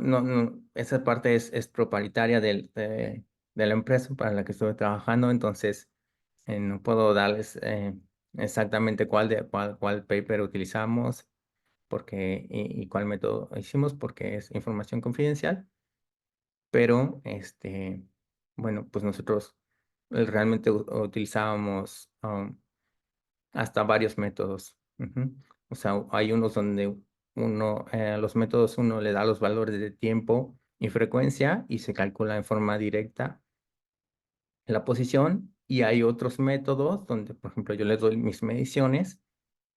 [SPEAKER 2] esa parte es propietaria de la empresa para la que estuve trabajando, entonces no puedo darles exactamente cuál paper utilizamos y cuál método hicimos, porque es información confidencial, pero bueno, pues nosotros realmente utilizábamos hasta varios métodos. Ujú. O sea, hay unos donde los métodos uno le da los valores de tiempo y frecuencia y se calcula en forma directa la posición, y hay otros métodos donde, por ejemplo, yo les doy mis mediciones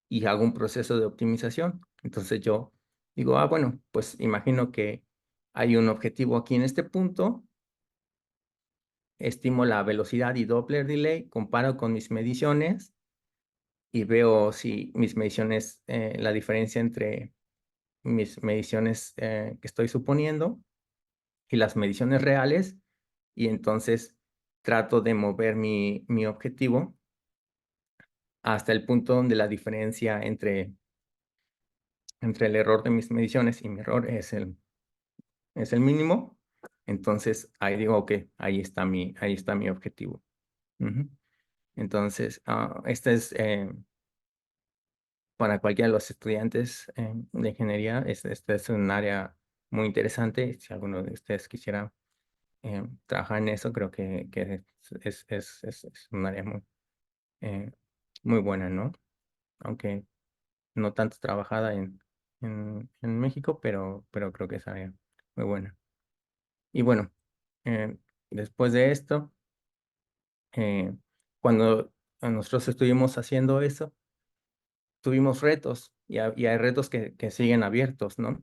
[SPEAKER 2] y hago un proceso de optimización. Entonces yo digo, bueno, pues imagino que hay un objetivo aquí en este punto, estimo la velocidad y Doppler delay, comparo con mis mediciones y veo si mis mediciones, la diferencia entre mis mediciones que estoy suponiendo y las mediciones reales, y entonces trato de mover mi objetivo hasta el punto donde la diferencia entre el error de mis mediciones y mi error es el mínimo. Entonces ahí digo, ok, ahí está mi objetivo. Ujú. Entonces, este es para cualquiera de los estudiantes de ingeniería, este es un área muy interesante. Si alguno de ustedes quisiera trabajar en eso, creo que es un área muy buena, ¿no? Aunque no tanto trabajada en México, pero creo que es área muy buena. Y bueno, después de esto, eh, cuando nosotros estuvimos haciendo eso, tuvimos retos y hay retos que siguen abiertos, ¿no?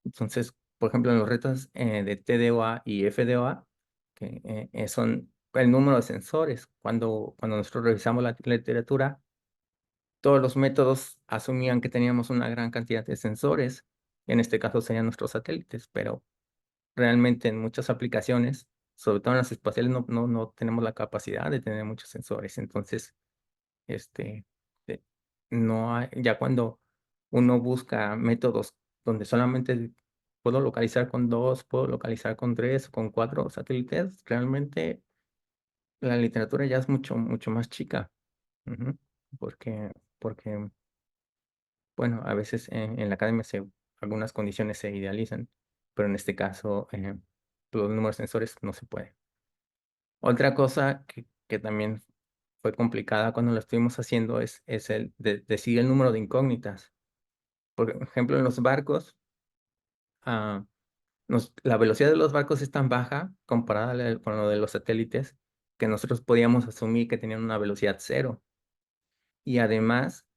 [SPEAKER 2] Entonces, por ejemplo, en los retos de TDOA y FDOA, que son el número de sensores. Cuando nosotros revisamos la literatura, todos los métodos asumían que teníamos una gran cantidad de sensores. En este caso serían nuestros satélites, pero realmente en muchas aplicaciones, sobre todo en las espaciales, no tenemos la capacidad de tener muchos sensores. Entonces, este, eh, no hay, ya cuando uno busca métodos donde solamente puedo localizar con 2, puedo localizar con 3, con 4 satélites, realmente la literatura ya es mucho más chica. Ujú. Porque, bueno, a veces en la academia algunas condiciones se idealizan, pero en este caso, los números sensores no se puede. Otra cosa que también fue complicada cuando lo estuvimos haciendo es el de decidir el número de incógnitas. Por ejemplo, en los barcos, ah, la velocidad de los barcos es tan baja comparada con lo de los satélites que nosotros podíamos asumir que tenían una velocidad cero. y además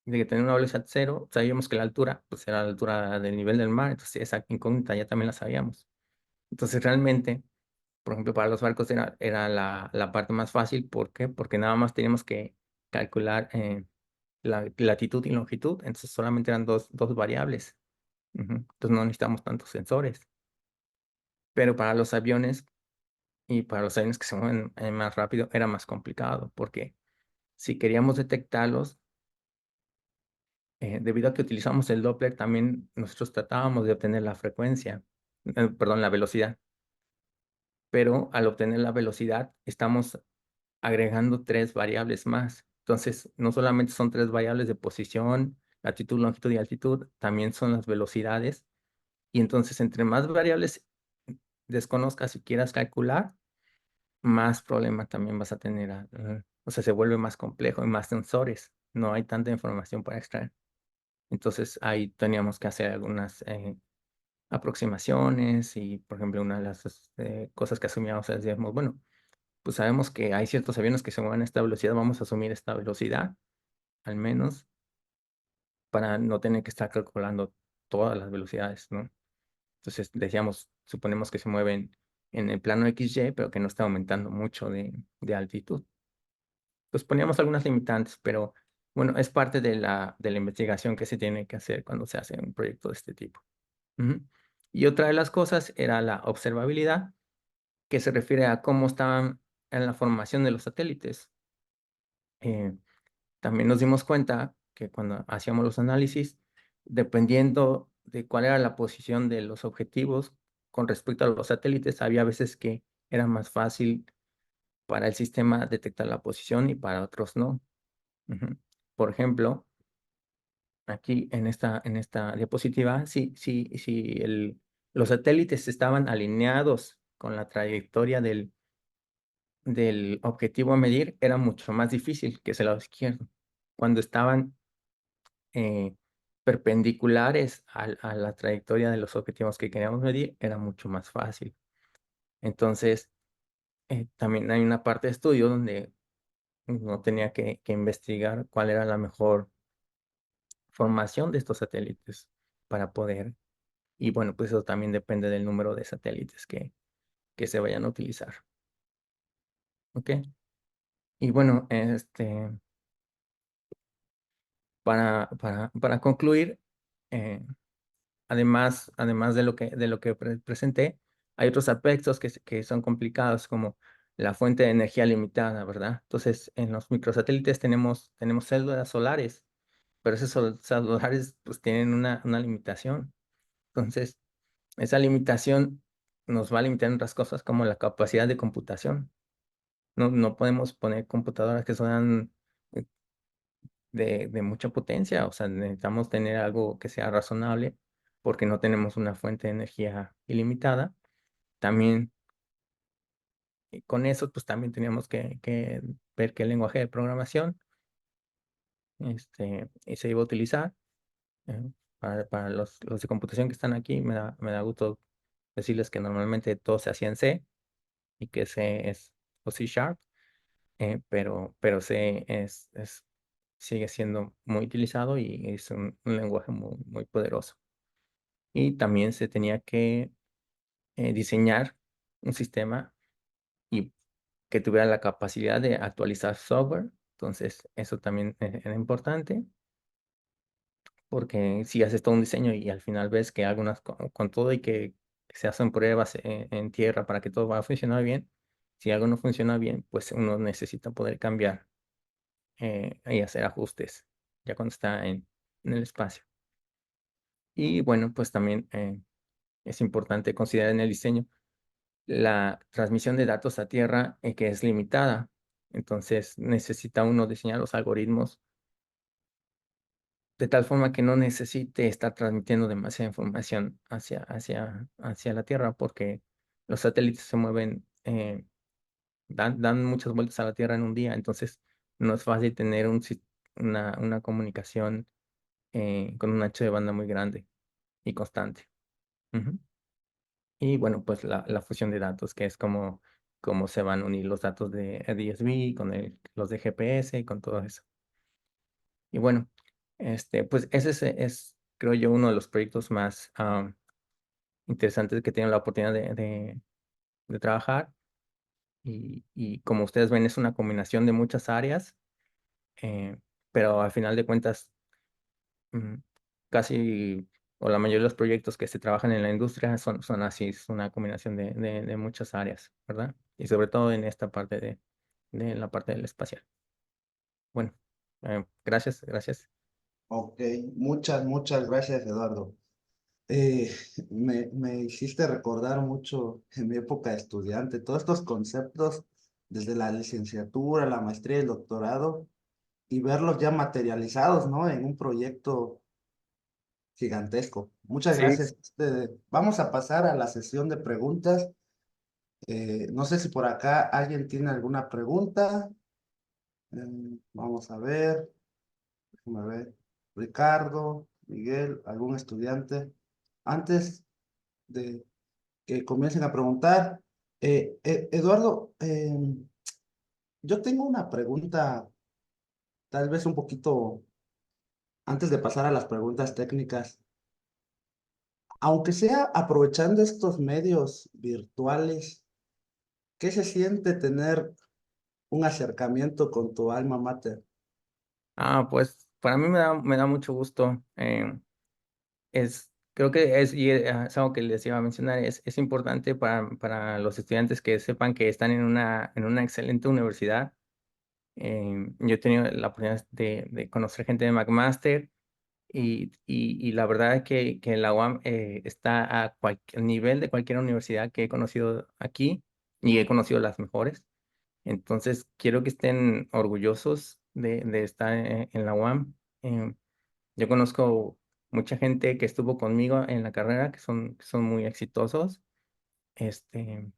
[SPEAKER 2] de que tener una velocidad cero, sabíamos que la altura, pues era la altura del nivel del mar, entonces esa incógnita ya también la sabíamos. Entonces realmente, por ejemplo, para los barcos era la parte más fácil. ¿Por qué? Porque nada más teníamos que calcular la latitud y longitud, entonces solamente eran dos variables. Entonces no necesitamos tantos sensores. Pero para los aviones y para los aviones que se mueven más rápido era más complicado, porque si queríamos detectarlos, debido a que utilizamos el Doppler, también nosotros tratábamos de obtener la frecuencia, perdón, la velocidad. Pero al obtener la velocidad, estamos agregando 3 variables más. Entonces, no solamente son 3 variables de posición, latitud, longitud y altitud, también son las velocidades. Y entonces, entre más variables desconozcas y quieras calcular, más problema también vas a tener. O sea, se vuelve más complejo y más sensores. No hay tanta información para extraer. Entonces, ahí teníamos que hacer algunas aproximaciones y, por ejemplo, una de las cosas que asumíamos es, decíamos, bueno, pues sabemos que hay ciertos aviones que se mueven a esta velocidad, vamos a asumir esta velocidad, al menos, para no tener que estar calculando todas las velocidades, ¿no? Entonces, decíamos, suponemos que se mueven en el plano XY, pero que no está aumentando mucho de altitud. Pues poníamos algunas limitantes, pero bueno, es parte de la investigación que se tiene que hacer cuando se hace un proyecto de este tipo. Ujú. Y otra de las cosas era la observabilidad, que se refiere a cómo estaban en la formación de los satélites. Eh, También nos dimos cuenta que cuando hacíamos los análisis, dependiendo de cuál era la posición de los objetivos con respecto a los satélites, había veces que era más fácil para el sistema detectar la posición y para otros no. Ujú. Por ejemplo, aquí en esta diapositiva, si los satélites estaban alineados con la trayectoria del objetivo a medir, era mucho más difícil que ese lado izquierdo. Cuando estaban eh, perpendiculares a la trayectoria de los objetivos que queríamos medir, era mucho más fácil. Entonces, también hay una parte de estudio donde uno tenía que investigar cuál era la mejor formación de estos satélites para poder, y bueno, pues eso también depende del número de satélites que se vayan a utilizar. ¿Ok? Y bueno, para concluir, eh, además de lo que presenté, hay otros aspectos que son complicados, como la fuente de energía limitada, ¿verdad? Entonces, en los microsatélites tenemos células solares, pero esas células solares pues tienen una limitación. Entonces, esa limitación nos va a limitar en otras cosas como la capacidad de computación. No podemos poner computadoras que sean de mucha potencia, o sea, necesitamos tener algo que sea razonable porque no tenemos una fuente de energía ilimitada. También con eso, pues también teníamos que ver qué lenguaje de programación y se iba a utilizar. eh, para los de computación que están aquí, me da gusto decirles que normalmente todo se hacía en C y que C es o C Sharp, pero C sigue siendo muy utilizado y es un lenguaje muy poderoso. Y también se tenía que diseñar un sistema y que tuviera la capacidad de actualizar software. Entonces, eso también era importante, porque si haces todo un diseño y al final ves que algunas, con todo y que se hacen pruebas en tierra para que todo va a funcionar bien, si algo no funciona bien, pues uno necesita poder cambiar y hacer ajustes ya cuando está en el espacio. Y bueno, pues también es importante considerar en el diseño la transmisión de datos a tierra, que es limitada. Entonces necesita uno diseñar los algoritmos de tal forma que no necesite estar transmitiendo demasiada información hacia la tierra, porque los satélites se mueven, dan muchas vueltas a la tierra en un día. Entonces no es fácil tener una comunicación con un ancho de banda muy grande y constante. Ujú. Y bueno, pues la fusión de datos, que es cómo se van a unir los datos de DSV con los de GPS y con todo eso. Y bueno, pues ese creo yo, uno de los proyectos más interesantes que he tenido la oportunidad de trabajar. Y como ustedes ven, es una combinación de muchas áreas, eh, pero al final de cuentas, mm, casi, o la mayoría de los proyectos que se trabajan en la industria son así, es una combinación de muchas áreas, ¿verdad? Y sobre todo en esta parte de la parte del espacial. Bueno, gracias, gracias.
[SPEAKER 1] Ok, muchas gracias, Eduardo. Eh, me hiciste recordar mucho en mi época de estudiante, todos estos conceptos, desde la licenciatura, la maestría y el doctorado, y verlos ya materializados, ¿no? En un proyecto gigantesco. Muchas
[SPEAKER 2] Sí.
[SPEAKER 1] gracias. Vamos a pasar a la sesión de preguntas. No sé si por acá alguien tiene alguna pregunta. Vamos a ver, déjame ver. Ricardo, Miguel, algún estudiante. Antes de que comiencen a preguntar, Eduardo, yo tengo una pregunta, tal vez un poquito antes de pasar a las preguntas técnicas. Aunque sea aprovechando estos medios virtuales, ¿qué se siente tener un acercamiento con tu alma mater?
[SPEAKER 2] Pues para mí me da mucho gusto. Creo que es algo que les iba a mencionar, es importante para los estudiantes que sepan que están en una excelente universidad. Yo he tenido la oportunidad de conocer gente de McMaster y la verdad es que la UAM está a cualquier nivel de cualquier universidad que he conocido aquí y he conocido las mejores. Entonces, quiero que estén orgullosos de estar en la UAM. Yo conozco mucha gente que estuvo conmigo en la carrera que son muy exitosos. Este,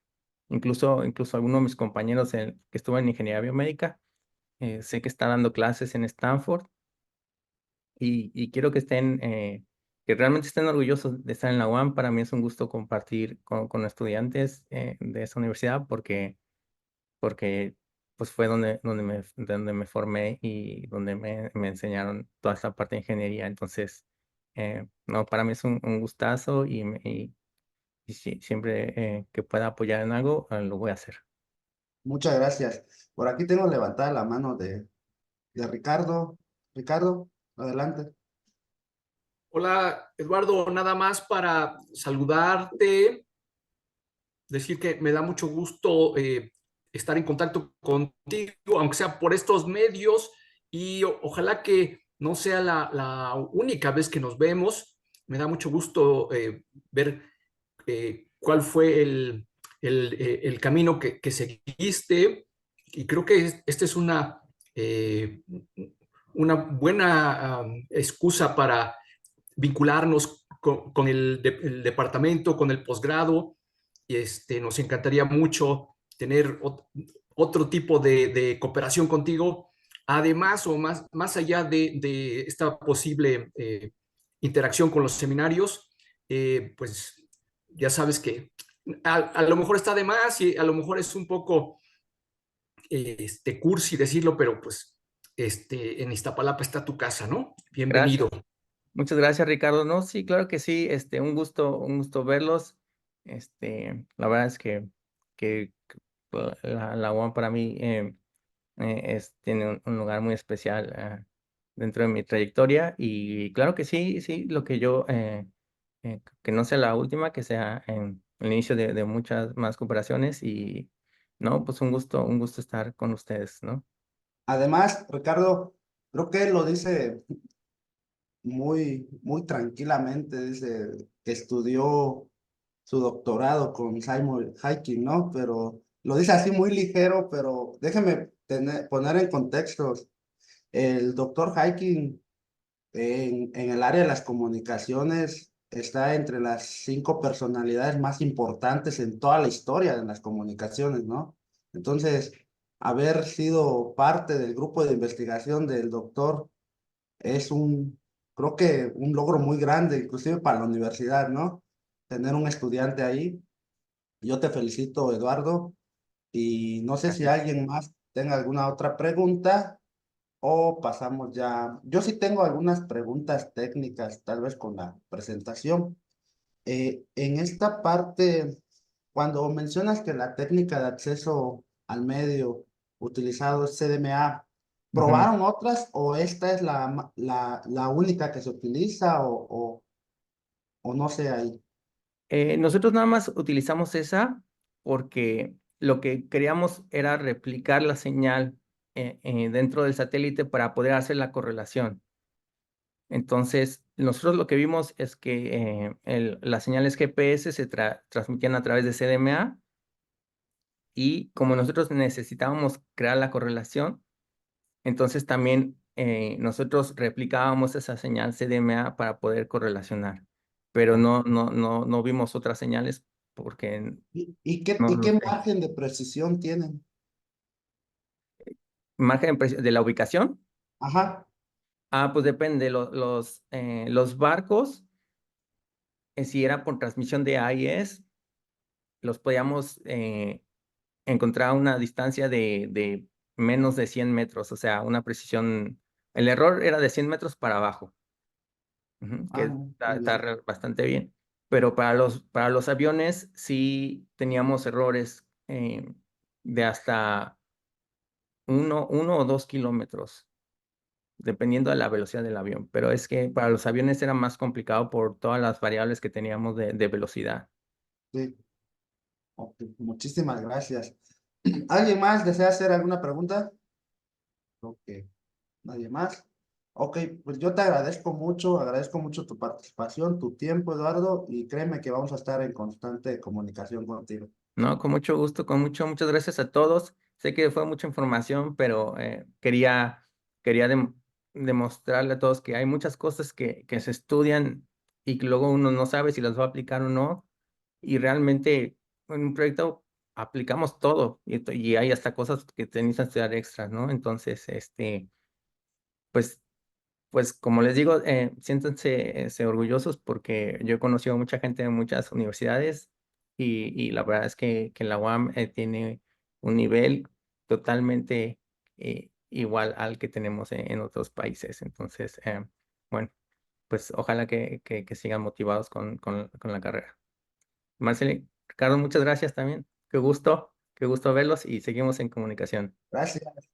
[SPEAKER 2] incluso algunos de mis compañeros que estuvo en ingeniería biomédica, sé que está dando clases en Stanford y quiero que realmente estén orgullosos de estar en la UAM. Para mí es un gusto compartir con estudiantes de esa universidad porque pues fue donde me formé y donde me enseñaron toda esta parte de ingeniería. Entonces, no, para mí es un gustazo y siempre que pueda apoyar en algo, lo voy a hacer.
[SPEAKER 1] Muchas gracias. Por aquí tengo levantada la mano de Ricardo. Ricardo, adelante.
[SPEAKER 3] Hola, Eduardo, nada más para saludarte, decir que me da mucho gusto estar en contacto contigo, aunque sea por estos medios, y ojalá que no sea la única vez que nos vemos. Me da mucho gusto ver cuál fue el camino que seguiste, y creo que esta es eh, una buena excusa para vincularnos con el departamento, con el posgrado. Y nos encantaría mucho tener otro tipo de cooperación contigo, además o más allá de esta posible interacción con los seminarios. Pues ya sabes que a lo mejor está de más y a lo mejor es un poco cursi decirlo, pero pues en Iztapalapa está tu casa, ¿no? Bienvenido.
[SPEAKER 2] Gracias. Muchas gracias, Ricardo. No, sí, claro que sí. Un gusto verlos. La verdad es que la UAM para mí tiene un lugar muy especial dentro de mi trayectoria. Y claro que sí, sí, lo que yo, que no sea la última, que sea en el inicio de muchas más cooperaciones. Y no, pues un gusto estar con ustedes, ¿no?
[SPEAKER 1] Además, Ricardo, creo que él lo dice muy tranquilamente, dice que estudió su doctorado con Simon Hiking, ¿no? Pero lo dice así muy ligero, pero déjeme poner en contexto. El doctor Hiking en el área de las comunicaciones está entre las 5 personalidades más importantes en toda la historia de las comunicaciones, ¿no? Entonces, haber sido parte del grupo de investigación del doctor es creo que un logro muy grande, inclusive para la universidad, ¿no? Tener un estudiante ahí. Yo te felicito, Eduardo, y no sé si
[SPEAKER 2] Gracias.
[SPEAKER 1] alguien más tenga alguna otra pregunta. o pasamos ya. Yo sí tengo algunas preguntas técnicas, tal vez con la presentación. En esta parte, cuando mencionas que la técnica de acceso al medio utilizado es CDMA,
[SPEAKER 2] Ujú.
[SPEAKER 1] ¿probaron otras o esta es la única que se utiliza o no sé ahí?
[SPEAKER 2] Nosotros nada más utilizamos esa porque lo que queríamos era replicar la señal dentro del satélite para poder hacer la correlación. Entonces, nosotros lo que vimos es que las señales GPS se transmitían a través de CDMA y como nosotros necesitábamos crear la correlación, entonces también nosotros replicábamos esa señal CDMA para poder correlacionar, pero
[SPEAKER 1] ¿O-
[SPEAKER 2] no vimos otras señales porque
[SPEAKER 1] y
[SPEAKER 2] no
[SPEAKER 1] qué
[SPEAKER 2] sé.
[SPEAKER 1] margen de precisión tienen?
[SPEAKER 2] Margen de la ubicación.
[SPEAKER 1] Ajá.
[SPEAKER 2] Pues depende. Los barcos, si era por transmisión de AIS, los podíamos encontrar a una distancia de menos de 100 metros, o sea, una precisión. El error era de 100 metros para abajo, que
[SPEAKER 1] Muy
[SPEAKER 2] está
[SPEAKER 1] bien.
[SPEAKER 2] bastante bien. Pero para los aviones sí teníamos errores de hasta 1 o 2 kilómetros, dependiendo de la velocidad del avión. Pero es que para los aviones era más complicado por todas las variables que teníamos de velocidad.
[SPEAKER 1] Sí. Ok, muchísimas gracias. ¿Alguien más desea hacer alguna pregunta? Ok, nadie más. Ok, pues yo te agradezco mucho tu participación, tu tiempo, Eduardo, y créeme que vamos a estar en constante comunicación contigo.
[SPEAKER 2] No, con mucho gusto, muchas gracias a todos. Sé que fue mucha información, pero quería demostrarle a todos que hay muchas cosas que se estudian y que luego uno no sabe si las va a aplicar o no. Y realmente en un proyecto aplicamos todo y hay hasta cosas que te necesitan estudiar extras, ¿no? Entonces, pues Pues como les digo, siéntanse orgullosos porque yo he conocido a mucha gente de muchas universidades y la verdad es que la UAM tiene un nivel totalmente igual al que tenemos en otros países. Entonces, bueno, pues ojalá que sigan motivados con la carrera. Marcelo, Ricardo, muchas gracias también. Qué gusto verlos y seguimos en comunicación.
[SPEAKER 1] Gracias.